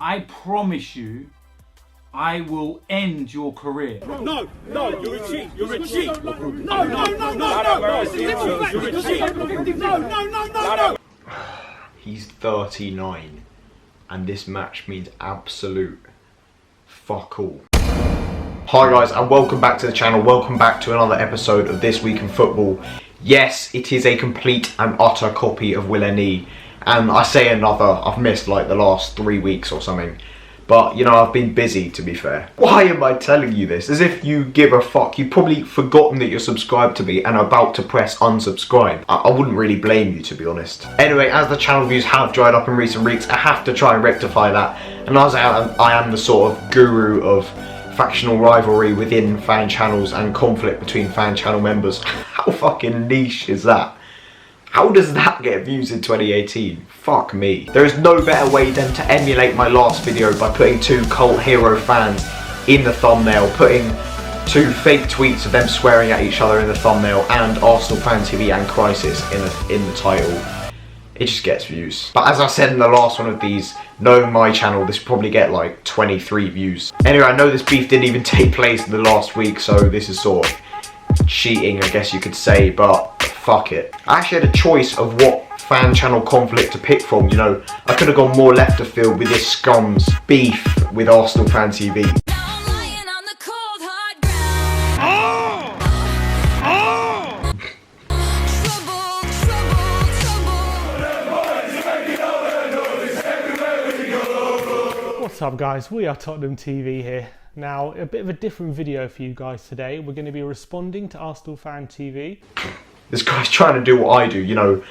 I promise you, I will end your career. No, you're a cheat. You're a cheat. No, you're a cheat. No. He's 39, and this match means absolute fuck all. Hi guys, and welcome back to the channel. Welcome back to another episode of This Week in Football. Yes, it is a complete and utter copy of Will N.E. And I say another, I've missed like the last 3 weeks or something. But, you know, I've been busy, to be fair. Why am I telling you this? As if you give a fuck. You've probably forgotten that you're subscribed to me and are about to press unsubscribe. I wouldn't really blame you, to be honest. Anyway, as the channel views have dried up in recent weeks, I have to try and rectify that. And as I am the sort of guru of factional rivalry within fan channels and conflict between fan channel members, how fucking niche is that? How does that get views in 2018? Fuck me. There is no better way than to emulate my last video by putting two cult hero fans in the thumbnail, putting two fake tweets of them swearing at each other in the thumbnail, and Arsenal Fan TV and Crisis in the title. It just gets views. But as I said in the last one of these, knowing my channel, this will probably get like 23 views. Anyway, I know this beef didn't even take place in the last week, so this is sort of cheating, I guess you could say, but fuck it. I actually had a choice of what fan channel conflict to pick from, you know. I could have gone more left of field with this scum's beef with Arsenal Fan TV. What's up guys, we are Tottenham TV here. Now, a bit of a different video for you guys today. We're going to be responding to Arsenal Fan TV. This guy's trying to do what I do, you know,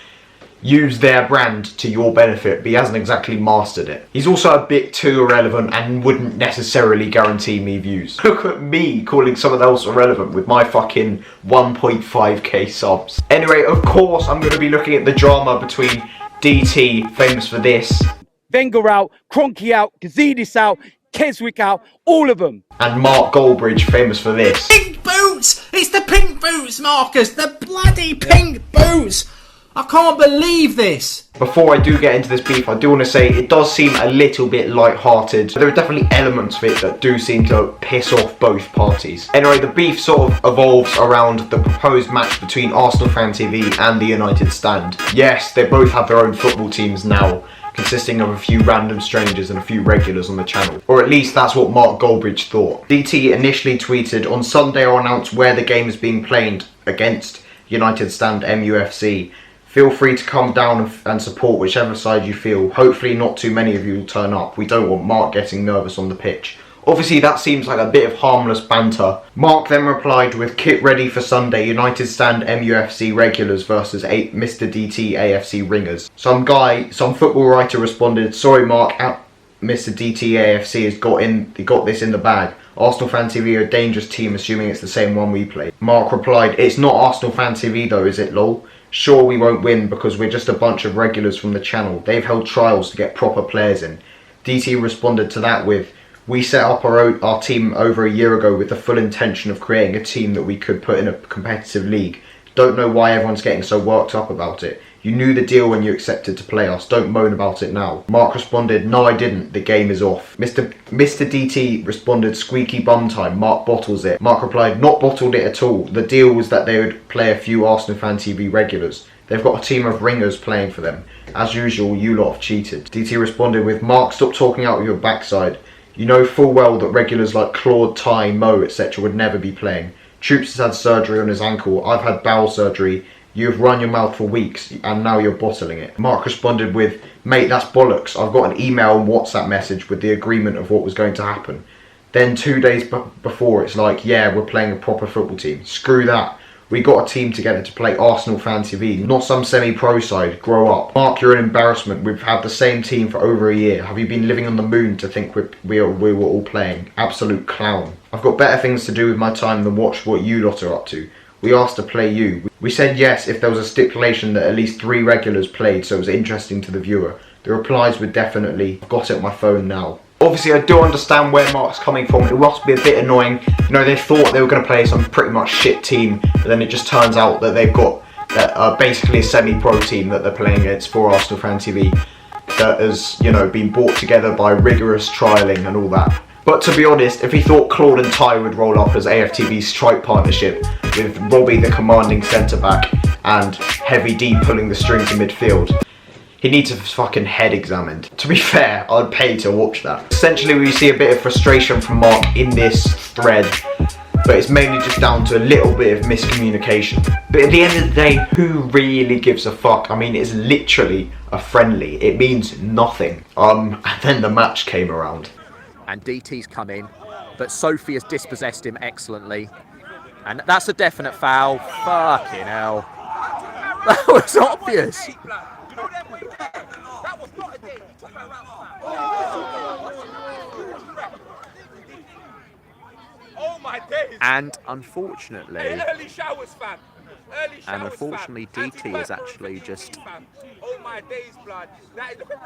use their brand to your benefit, but he hasn't exactly mastered it. He's also a bit too irrelevant and wouldn't necessarily guarantee me views. Look at me calling someone else irrelevant with my fucking 1.5k subs. Anyway, of course, I'm going to be looking at the drama between DT, famous for this, Wenger out, Kroenke out, Gazidis out, Keswick out, all of them. And Mark GOLDBRIGE, famous for this. Pink boots! It's the pink boots, Marcus! The bloody pink boots! I can't believe this! Before I do get into this beef, I do want to say it does seem a little bit light-hearted. There are definitely elements of it that do seem to piss off both parties. Anyway, the beef sort of evolves around the proposed match between Arsenal Fan TV and the United Stand. Yes, they both have their own football teams now, consisting of a few random strangers and a few regulars on the channel. Or at least that's what Mark GOLDBRIGE thought. DT initially tweeted, "On Sunday I'll announce where the game is being played against United Stand MUFC. Feel free to come down and support whichever side you feel. Hopefully not too many of you will turn up. We don't want Mark getting nervous on the pitch." Obviously that seems like a bit of harmless banter. Mark then replied with, "Kit ready for Sunday, United Stand MUFC regulars versus Mr. DT AFC ringers." Some football writer responded, "Sorry Mark, Mr. DT AFC has got this in the bag. Arsenal Fan TV are a dangerous team, assuming it's the same one we play." Mark replied, "It's not Arsenal Fan TV though, is it, lol? Sure, we won't win because we're just a bunch of regulars from the channel. They've held trials to get proper players in." DT responded to that with, "We set up our team over a year ago with the full intention of creating a team that we could put in a competitive league. Don't know why everyone's getting so worked up about it. You knew the deal when you accepted to play us. Don't moan about it now." Mark responded, "No, I didn't. The game is off." Mr. DT responded, "Squeaky bum time. Mark bottles it." Mark replied, "Not bottled it at all. The deal was that they would play a few Arsenal Fan TV regulars. They've got a team of ringers playing for them. As usual, you lot have cheated." DT responded with, "Mark, stop talking out of your backside. You know full well that regulars like Claude, Ty, Mo, etc. would never be playing. Troops has had surgery on his ankle. I've had bowel surgery. You have run your mouth for weeks and now you're bottling it." Mark responded with, "Mate, that's bollocks. I've got an email and WhatsApp message with the agreement of what was going to happen. Then 2 days before it's like, yeah, we're playing a proper football team. Screw that. We got a team together to play Arsenal Fan TV, not some semi-pro side. Grow up. Mark, you're an embarrassment. We've had the same team for over a year. Have you been living on the moon to think we were all playing? Absolute clown. I've got better things to do with my time than watch what you lot are up to. We asked to play you. We said yes if there was a stipulation that at least 3 regulars played so it was interesting to the viewer. The replies were definitely, I've got it on my phone now." Obviously, I do understand where Mark's coming from. It must be a bit annoying. You know, they thought they were going to play some pretty much shit team, but then it just turns out that they've got basically a semi-pro team that they're playing against for Arsenal Fan TV. that has, you know, been brought together by rigorous trialling and all that. But to be honest, if he thought Claude and Ty would roll up as AFTV's strike partnership, with Robbie the commanding centre-back and Heavy D pulling the strings in midfield, he needs his fucking head examined. To be fair, I'd pay to watch that. Essentially, we see a bit of frustration from Mark in this thread, but it's mainly just down to a little bit of miscommunication. But at the end of the day, who really gives a fuck? I mean, it's literally a friendly. It means nothing. And then the match came around. And DT's come in, but Sophie has dispossessed him excellently. And that's a definite foul. Fucking hell. That was obvious. And unfortunately, DT has actually just...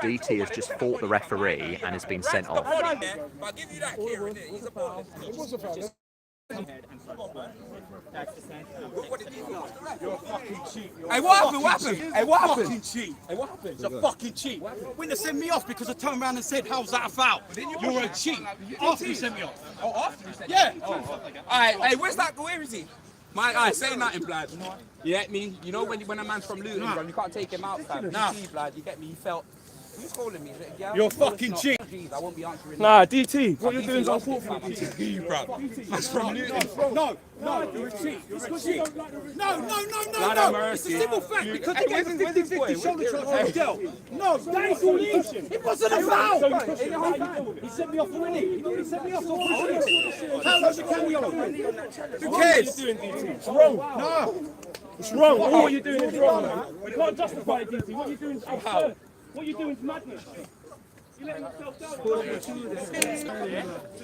DT has just fought the referee and has been sent off. Hey, what happened? What happened? Hey, what happened? Fucking cheat. Hey, what happened? It's a fucking cheat. Wouldn't have sent me off because I turned around and said, "How's that a foul?" You're a cheat. After you sent me off. Oh, after you sent me off? Yeah. Alright, hey, where's that? Where is he? My guy, say nothing, blood. You get me? You know when a man's from Luton, bro, you can't take him out, fam. Nah. You see, blood, you get me? He felt. Who's calling me? Is it a girl? You're fucking cheat. Jeez, I won't be answering. Nah, DT, what you're doing is unfortunate. DT, bro. That's from Luton. No, you're a cheat. You're a cheat. No. It's a simple fact because he gave a 50-50 shoulder shot to the girl. No, that is all it is. It wasn't a foul. He sent me off already. He sent me off already. How much can we on? Who cares? What are you doing, DT? It's wrong. No. It's wrong. All what you're doing is wrong, man. You can't justify it, DT. What you're doing is absurd. What you're doing is madness. You're letting yourself down. To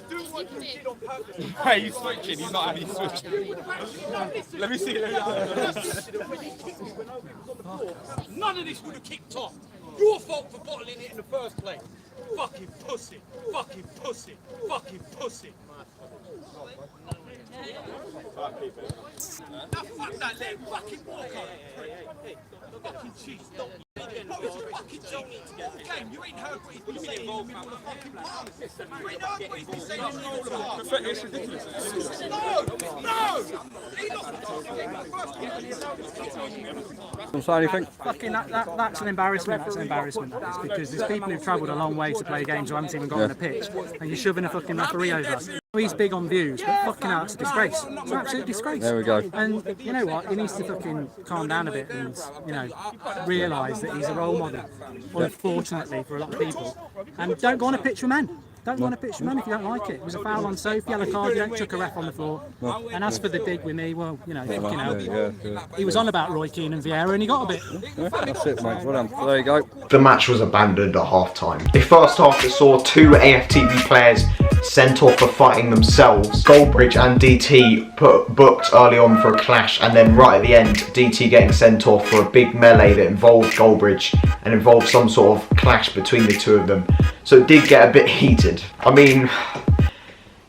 do what you did on purpose. Hey, he's switching. He's not having switching. Let me see. None of this would have kicked off. Your fault for bottling it in the first place. Fucking pussy. Fucking pussy. Fucking pussy. Now fuck that leg. Fucking walk on. Fucking cheese. Fucking game, you ain't heard what he's been saying in the middle of the fucking park. You ain't heard what he's been saying in the middle of the park. It's ridiculous. No! Say anything? Fucking that's an embarrassment. That's an embarrassment. It's because there's people who've travelled a long way to play games who haven't even got on a pitch, and you're shoving a fucking referee over us. He's big on views, but fucking hell, it's a disgrace. It's an absolute disgrace. There we go. And you know what? He needs to fucking calm down a bit and, you know, realise that he's a role model, unfortunately, for a lot of people. And don't go on a pitch with men. Don't go on a pitch with men if you don't like it. It was a foul on Sophie, yellow card, you don't chuck a ref on the floor. And as for the dig with me, well, you know, he was on about Roy Keane and Vieira and he got a bit. That's it, mate. Well done. There you go. The match was abandoned at half-time. The first half it saw two AFTV players sent off for fighting themselves. GOLDBRIGE and DT booked early on for a clash, and then right at the end, DT getting sent off for a big melee that involved GOLDBRIGE and involved some sort of clash between the two of them. So it did get a bit heated. I mean,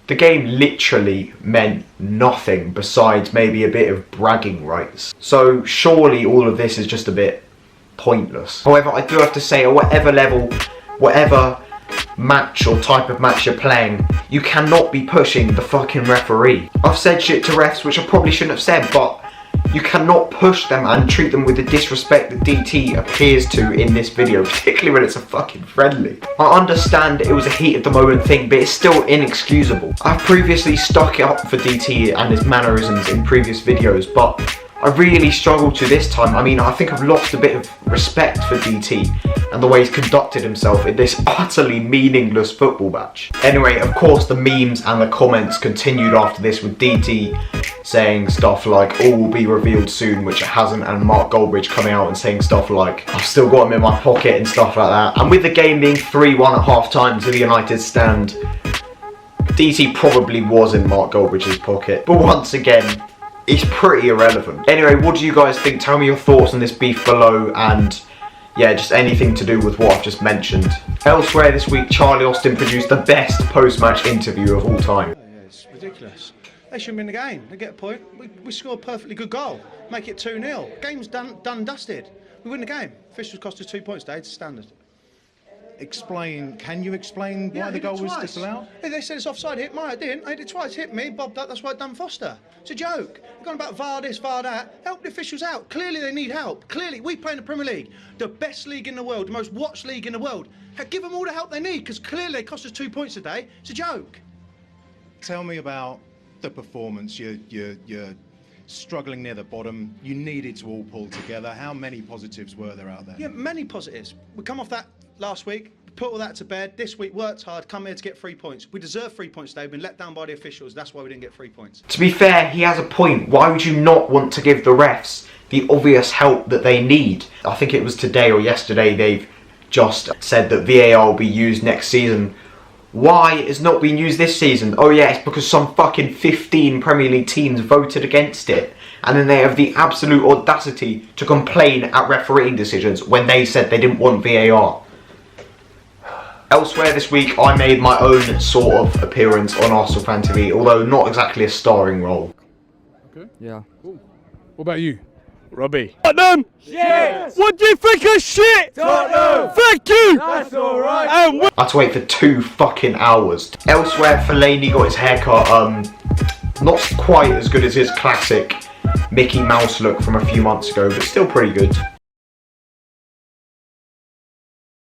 the game literally meant nothing besides maybe a bit of bragging rights. So surely all of this is just a bit pointless. However, I do have to say, at whatever level, whatever match or type of match you're playing, you cannot be pushing the fucking referee. I've said shit to refs which I probably shouldn't have said, but you cannot push them and treat them with the disrespect that DT appears to in this video, particularly when it's a fucking friendly. I understand it was a heat of the moment thing, but it's still inexcusable. I've previously stuck it up for DT and his mannerisms in previous videos, but I really struggled to this time. I mean, I think I've lost a bit of respect for DT and the way he's conducted himself in this utterly meaningless football match. Anyway, of course, the memes and the comments continued after this, with DT saying stuff like, "All will be revealed soon," which it hasn't, and Mark GOLDBRIGE coming out and saying stuff like, "I've still got him in my pocket," and stuff like that. And with the game being 3-1 at half-time to the United stand, DT probably was in Mark GOLDBRIDGE's pocket. But once again, it's pretty irrelevant. Anyway, what do you guys think? Tell me your thoughts on this beef below, and yeah, just anything to do with what I've just mentioned. Elsewhere this week, Charlie Austin produced the best post-match interview of all time. Yeah, it's ridiculous. They shouldn't win the game. They get a point. We score a perfectly good goal. Make it 2-0. Game's done dusted. We win the game. Officials cost us 2 points today. It's standard. explain? Can you explain why the goal was disallowed? Hey, they said it's offside. Hit my, I didn't. I hit it twice. Hit me, bobbed up. That's why I done Foster. It's a joke. They're going about VAR this, VAR that. Help the officials out. Clearly they need help. Clearly we play in the Premier League, the best league in the world, the most watched league in the world. Give them all the help they need, because clearly they cost us 2 points a day. It's a joke. Tell me about the performance. You're struggling near the bottom. You needed to all pull together. How many positives were there out there? Yeah, many positives. We come off that last week, put all that to bed. This week worked hard, come here to get 3 points. We deserve 3 points today. We've been let down by the officials. That's why we didn't get 3 points. To be fair, he has a point. Why would you not want to give the refs the obvious help that they need? I think it was today or yesterday they've just said that VAR will be used next season. Why it's not being used this season? Oh yeah, it's because some fucking 15 Premier League teams voted against it. And then they have the absolute audacity to complain at refereeing decisions when they said they didn't want VAR. Elsewhere this week, I made my own sort of appearance on Arsenal Fan TV, although not exactly a starring role. Okay. Yeah. Cool. What about you? Robbie. Tottenham! Shit! What do you think of shit? Tottenham! Thank you! That's alright! I had to wait for 2 fucking hours. Elsewhere, Fellaini got his haircut, not quite as good as his classic Mickey Mouse look from a few months ago, but still pretty good.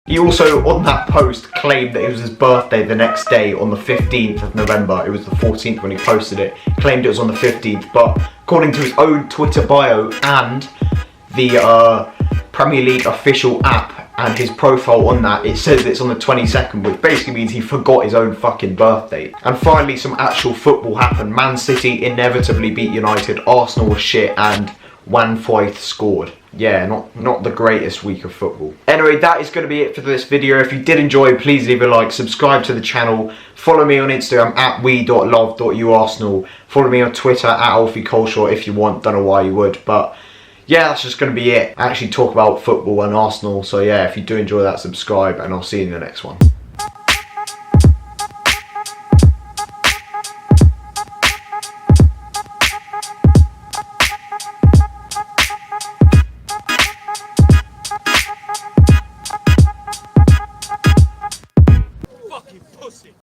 He also, on that post, claimed that it was his birthday the next day on the 15th of November. It was the 14th when he posted it. Claimed it was on the 15th, but according to his own Twitter bio and the Premier League official app and his profile on that, it says it's on the 22nd, which basically means he forgot his own fucking birthday. And finally, some actual football happened. Man City inevitably beat United, Arsenal was shit, and Wan Foyth scored. Yeah, not the greatest week of football. Anyway, that is going to be it for this video. If you did enjoy, please leave a like, subscribe to the channel, follow me on Instagram at we.love.uarsenal, follow me on Twitter at AlfieColshaw if you want, don't know why you would, but yeah, that's just going to be it. I actually talk about football and Arsenal, so yeah, if you do enjoy that, subscribe, and I'll see you in the next one.